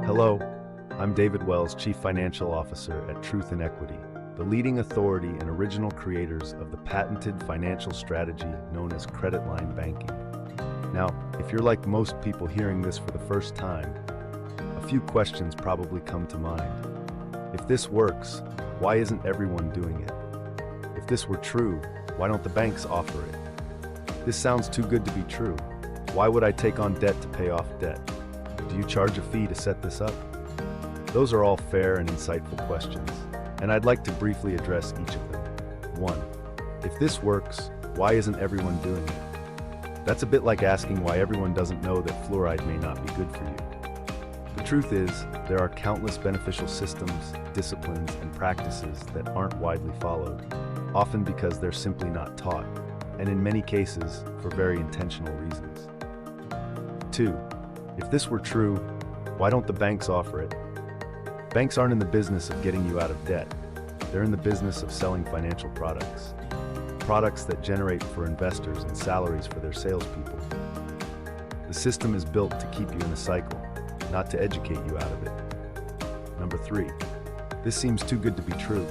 Hello, I'm David Wells, Chief Financial Officer at Truth and Equity, the leading authority and original creators of the patented financial strategy known as credit line banking. Now, if you're like most people hearing this for the first time, a few questions probably come to mind. If this works, why isn't everyone doing it? If this were true, why don't the banks offer it? This sounds too good to be true. Why would I take on debt to pay off debt? Do you charge a fee to set this up? Those are all fair and insightful questions, and I'd like to briefly address each of them. 1. If this works, why isn't everyone doing it? That's a bit like asking why everyone doesn't know that fluoride may not be good for you. The truth is, there are countless beneficial systems, disciplines, and practices that aren't widely followed, often because they're simply not taught, and in many cases, for very intentional reasons. 2. If this were true, why don't the banks offer it? Banks aren't in the business of getting you out of debt. They're in the business of selling financial products. Products that generate for investors and salaries for their salespeople. The system is built to keep you in a cycle, not to educate you out of it. Number 3. This seems too good to be true.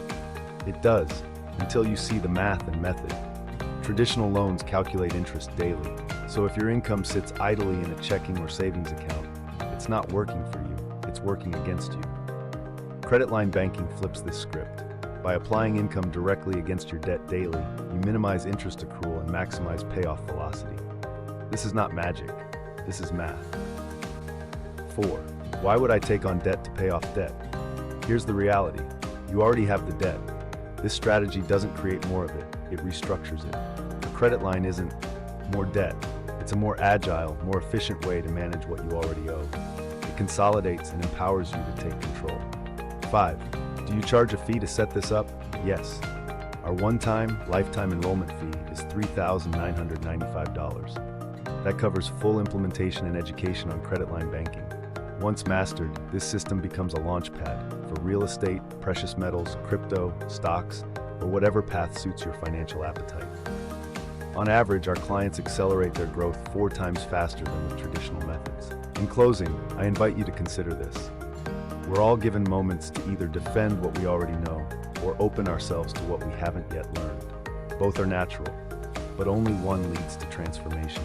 It does, until you see the math and method. Traditional loans calculate interest daily, so if your income sits idly in a checking or savings account, it's not working for you, it's working against you. Credit line banking flips this script. By applying income directly against your debt daily, you minimize interest accrual and maximize payoff velocity. This is not magic, this is math. 4. Why would I take on debt to pay off debt? Here's the reality. You already have the debt. This strategy doesn't create more of it, it restructures it. A credit line isn't more debt. It's a more agile, more efficient way to manage what you already owe. It consolidates and empowers you to take control. 5. Do you charge a fee to set this up? Yes. Our one-time, lifetime enrollment fee is $3,995. That covers full implementation and education on credit line banking. Once mastered, this system becomes a launchpad for real estate, precious metals, crypto, stocks, or whatever path suits your financial appetite. On average, our clients accelerate their growth 4 times faster than with traditional methods. In closing, I invite you to consider this. We're all given moments to either defend what we already know or open ourselves to what we haven't yet learned. Both are natural, but only one leads to transformation.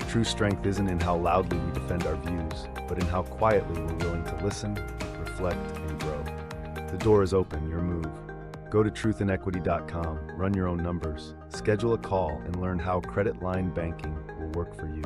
True strength isn't in how loudly we defend our views, but in how quietly we're willing to listen, reflect, and grow. The door is open, your move. Go to truthandequity.com, run your own numbers, schedule a call, and learn how credit line banking will work for you.